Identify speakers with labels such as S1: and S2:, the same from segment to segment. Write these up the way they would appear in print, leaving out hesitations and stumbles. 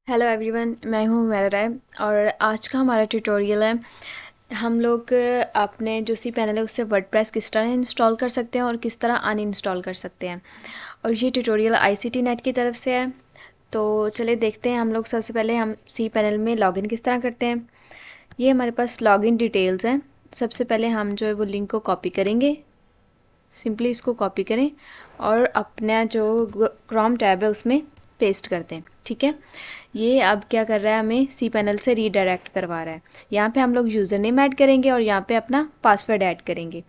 S1: Hello everyone, मैं हूँ मेरा राय। और आज का हमारा ट्यूटोरियल है। हम लोग अपने जो सी पैनल है उससे वर्डप्रेस किस तरह इंस्टॉल कर सकते हैं और किस तरह अनइंस्टॉल कर सकते हैं। और ये ट्यूटोरियल आईसीटी नेट की तरफ से है। तो चलिए देखते हैं। हम लोग सबसे पहले हम सी पैनल में लॉगिन किस तरह करते हैं। ये हमारे पास लॉगिन डिटेल्स हैं। सबसे पहले हम जो है वो लिंक को कॉपी करेंगे। सिंपली इसको कॉपी करें और अपना जो क्रोम टैब है उसमें पेस्ट कर दें। ठीक है, ये अब क्या कर रहा है, हमें सी पैनल से रीडायरेक्ट करवा रहा है। यहाँ पे हम लोग यूज़र नेम ऐड करेंगे और यहाँ पे अपना पासवर्ड ऐड करेंगे।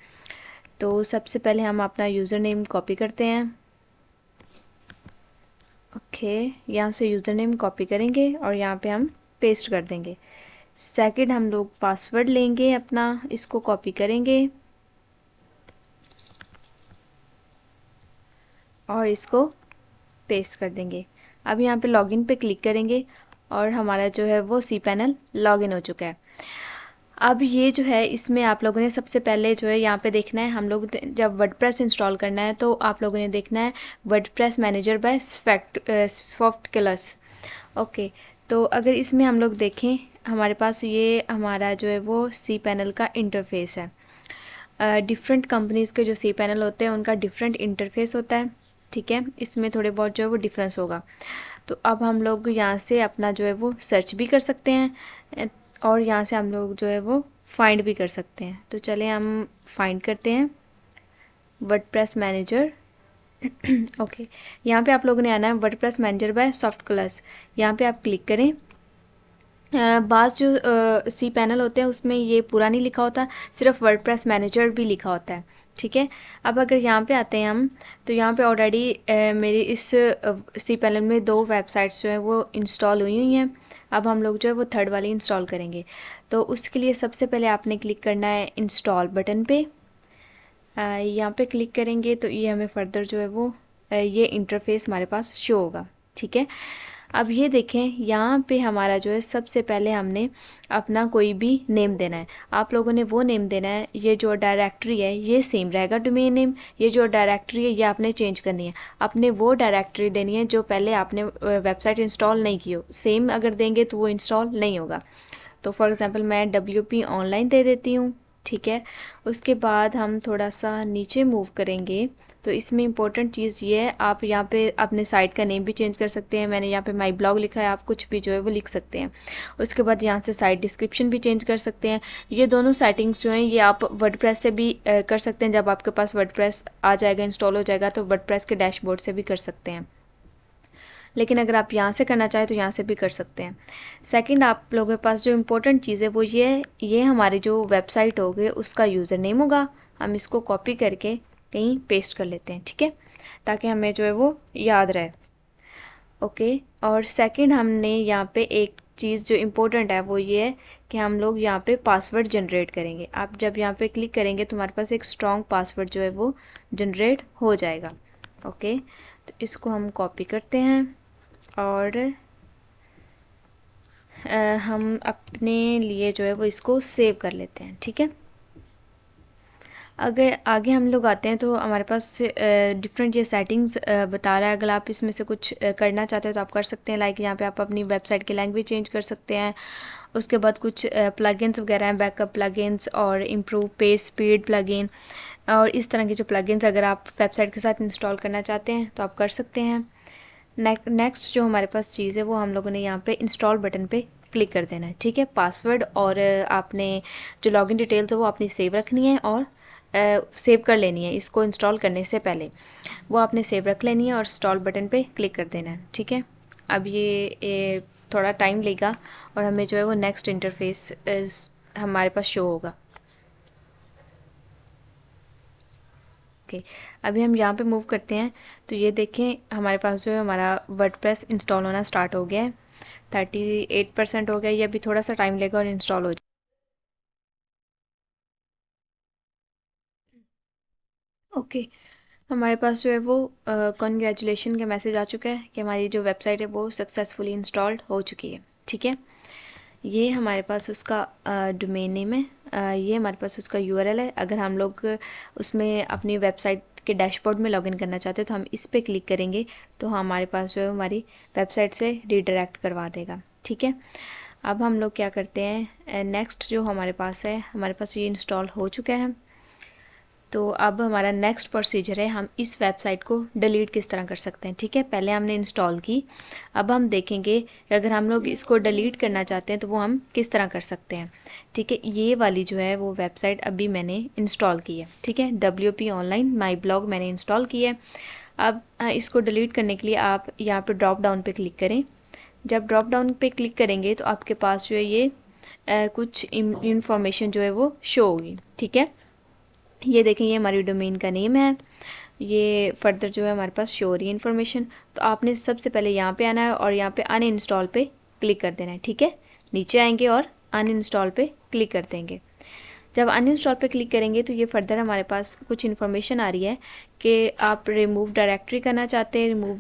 S1: तो सबसे पहले हम अपना यूज़र नेम कॉपी करते हैं। ओके, यहाँ से यूज़र नेम कॉपी करेंगे और यहाँ पे हम पेस्ट कर देंगे। सेकंड हम लोग पासवर्ड लेंगे अपना, इसको कॉपी करेंगे और इसको पेस्ट कर देंगे। अब यहाँ पे लॉगिन पे क्लिक करेंगे और हमारा जो है वो सी पैनल लॉगिन हो चुका है। अब ये जो है इसमें आप लोगों ने सबसे पहले जो है यहाँ पे देखना है, हम लोग जब वर्डप्रेस इंस्टॉल करना है तो आप लोगों ने देखना है WordPress manager by Softaculous. Okay, तो अगर इसमें हम लोग देखें, हमारे पास ये हमारा जो है वो सी पैनल का इंटरफेस है। डिफरेंट कंपनीज़ के जो सी पैनल होते हैं उनका डिफरेंट इंटरफेस होता है। ठीक है, इसमें थोड़े बहुत जो है वो डिफरेंस होगा। तो अब हम लोग यहाँ से अपना जो है वो सर्च भी कर सकते हैं और यहाँ से हम लोग जो है वो फाइंड भी कर सकते हैं। तो चले हम फाइंड करते हैं वर्डप्रेस मैनेजर। ओके, यहाँ पे आप लोगों ने आना है WordPress manager by soft class. यहाँ पे आप क्लिक करें। बाज़ जो सी पैनल होते हैं उसमें ये पूरा नहीं लिखा होता, सिर्फ वर्डप्रेस मैनेजर भी लिखा होता है। ठीक है, अब अगर यहाँ पे आते हैं हम, तो यहाँ पे ऑलरेडी मेरी इस सी पैनल में 2 वेबसाइट्स जो हैं वो इंस्टॉल हुई हुई हैं। अब हम लोग जो है वो थर्ड वाली इंस्टॉल करेंगे। तो उसके लिए सबसे पहले आपने क्लिक करना है इंस्टॉल बटन पे। यहाँ पे क्लिक करेंगे तो ये हमें फर्दर जो है वो ये इंटरफेस हमारे पास शो होगा। ठीक है, अब ये देखें यहाँ पे हमारा जो है सबसे पहले हमने अपना कोई भी नेम देना है। आप लोगों ने वो नेम देना है। ये जो डायरेक्टरी है ये सेम रहेगा डोमेन नेम। ये जो डायरेक्टरी है ये आपने चेंज करनी है। आपने वो डायरेक्टरी देनी है जो पहले आपने वेबसाइट इंस्टॉल नहीं की हो। सेम अगर देंगे तो वो इंस्टॉल नहीं होगा। तो फॉर एग्ज़ाम्पल मैं WP ऑनलाइन दे देती हूँ। ठीक है, उसके बाद हम थोड़ा सा नीचे मूव करेंगे तो इसमें इंपॉर्टेंट चीज़ ये है, आप यहाँ पे अपने साइट का नेम भी चेंज कर सकते हैं। मैंने यहाँ पे माई ब्लॉग लिखा है, आप कुछ भी जो है वो लिख सकते हैं। उसके बाद यहाँ से साइट डिस्क्रिप्शन भी चेंज कर सकते हैं। ये दोनों सेटिंग्स जो हैं ये आप वर्डप्रेस से भी कर सकते हैं। जब आपके पास वर्डप्रेस आ जाएगा, इंस्टॉल हो जाएगा, तो वर्डप्रेस के डैशबोर्ड से भी कर सकते हैं। लेकिन अगर आप यहाँ से करना चाहें तो यहाँ से भी कर सकते हैं। सेकंड, आप लोगों के पास जो इम्पोर्टेंट चीज़ है वो ये हमारी जो वेबसाइट होगी उसका यूज़र नेम होगा। हम इसको कॉपी करके कहीं पेस्ट कर लेते हैं। ठीक है, ताकि हमें जो है वो याद रहे। ओके, और सेकंड हमने यहाँ पे एक चीज़ जो इम्पोर्टेंट है वो ये है कि हम लोग यहाँ पे पासवर्ड जनरेट करेंगे। आप जब यहाँ पे क्लिक करेंगे तो हमारे पास एक स्ट्रॉन्ग पासवर्ड जो है वो जनरेट हो जाएगा। ओके, तो इसको हम कॉपी करते हैं और हम अपने लिए जो है वो इसको सेव कर लेते हैं। ठीक है, अगर आगे हम लोग आते हैं तो हमारे पास डिफरेंट ये सेटिंग्स बता रहा है। अगर आप इसमें से कुछ करना चाहते हो तो आप कर सकते हैं। लाइक यहाँ पे आप अपनी वेबसाइट की लैंग्वेज चेंज कर सकते हैं। उसके बाद कुछ प्लगइन्स वगैरह हैं, बैकअप प्लगइन्स और इम्प्रूव पेज स्पीड प्लगइन और इस तरह के जो प्लगइन्स अगर आप वेबसाइट के साथ इंस्टॉल करना चाहते हैं तो आप कर सकते हैं। नेक्स्ट जो हमारे पास चीज़ है वो हम लोगों ने यहाँ पे इंस्टॉल बटन पे क्लिक कर देना है। ठीक है, पासवर्ड और आपने जो लॉगिन डिटेल्स है वो अपनी सेव रखनी है और सेव कर लेनी है। इसको इंस्टॉल करने से पहले वो आपने सेव रख लेनी है और इंस्टॉल बटन पे क्लिक कर देना है। ठीक है, अब ये थोड़ा टाइम लेगा और हमें जो है वो नेक्स्ट इंटरफेस हमारे पास शो होगा। ओके, अभी हम यहाँ पे मूव करते हैं तो ये देखें हमारे पास जो है हमारा वर्डप्रेस इंस्टॉल होना स्टार्ट हो गया है। 38% हो गया। ये अभी थोड़ा सा टाइम लेगा और इंस्टॉल हो जाए। ओके, हमारे पास जो है वो कॉन्ग्रेचुलेशन का मैसेज आ चुका है कि हमारी जो वेबसाइट है वो सक्सेसफुली इंस्टॉल्ड हो चुकी है। ठीक है, ये हमारे पास उसका डोमेन नेम है। ये हमारे पास उसका URL है। अगर हम लोग उसमें अपनी वेबसाइट के डैशबोर्ड में लॉगिन करना चाहते हो तो हम इस पर क्लिक करेंगे तो हमारे पास जो है हमारी वेबसाइट से रीडायरेक्ट करवा देगा। ठीक है, अब हम लोग क्या करते हैं, नेक्स्ट जो हमारे पास है, हमारे पास ये इंस्टॉल हो चुका है। तो अब हमारा नेक्स्ट प्रोसीजर है, हम इस वेबसाइट को डिलीट किस तरह कर सकते हैं। ठीक है, पहले हमने इंस्टॉल की, अब हम देखेंगे कि अगर हम लोग इसको डिलीट करना चाहते हैं तो वो हम किस तरह कर सकते हैं। ठीक है, ये वाली जो है वो वेबसाइट अभी मैंने इंस्टॉल की है। ठीक है, WP ऑनलाइन माई ब्लॉग मैंने इंस्टॉल की है। अब इसको डिलीट करने के लिए आप यहाँ पर ड्रॉप डाउन पर क्लिक करें। जब ड्रॉप डाउन पे क्लिक करेंगे तो आपके पास जो है ये कुछ इंफॉर्मेशन जो है वो शो होगी। ठीक है, ये देखें, ये हमारी डोमेन का नेम है, ये फर्दर जो है हमारे पास शो हो रही है इन्फॉर्मेशन। तो आपने सबसे पहले यहाँ पे आना है और यहाँ पे अनइंस्टॉल पे क्लिक कर देना है। ठीक है, नीचे आएंगे और अनइंस्टॉल पे क्लिक कर देंगे। जब अनइंस्टॉल पे क्लिक करेंगे तो ये फर्दर हमारे पास कुछ इन्फॉर्मेशन आ रही है कि आप रिमूव डायरेक्टरी करना चाहते हैं, रिमूव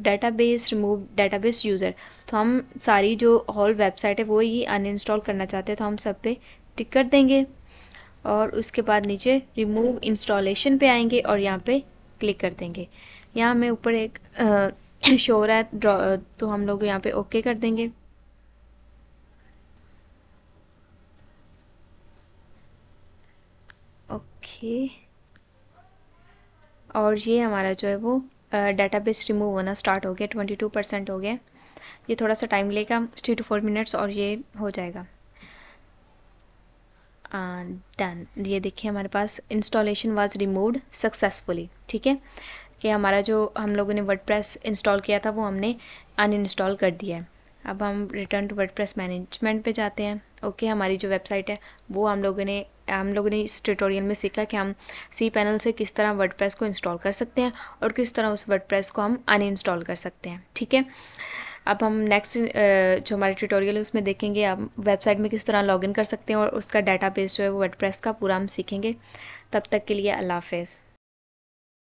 S1: डाटाबेस यूज़र। तो हम सारी जो होल वेबसाइट है वो ही अनइंस्टॉल करना चाहते हैं, तो हम सब पे टिक कर देंगे और उसके बाद नीचे रिमूव इंस्टॉलेशन पे आएंगे और यहाँ पे क्लिक कर देंगे। यहाँ हमें ऊपर एक शो हो रहा है तो हम लोग यहाँ पे ओके कर देंगे। ओके, और ये हमारा जो है वो डाटाबेस रिमूव होना स्टार्ट हो गया, 22% हो गया। ये थोड़ा सा टाइम लेगा, 3 to 4 मिनट्स, और ये हो जाएगा। डन, ये देखिए हमारे पास इंस्टॉलेशन वाज रिमूव्ड सक्सेसफुली। ठीक है, कि हमारा जो हम लोगों ने वर्डप्रेस इंस्टॉल किया था वो हमने अनइंस्टॉल कर दिया है। अब हम रिटर्न टू वर्डप्रेस मैनेजमेंट पे जाते हैं। ओके, हमारी जो वेबसाइट है वो हम लोगों ने इस ट्यूटोरियल में सीखा कि हम cPanel से किस तरह वर्डप्रेस को इंस्टॉल कर सकते हैं और किस तरह उस वर्डप्रेस को हम अनइंस्टॉल कर सकते हैं। ठीक है, अब हम नेक्स्ट जो हमारे ट्यूटोरियल है उसमें देखेंगे आप वेबसाइट में किस तरह लॉगिन कर सकते हैं और उसका डाटाबेस जो है वो वर्डप्रेस का पूरा हम सीखेंगे। तब तक के लिए अल्लाह हाफ़िज़।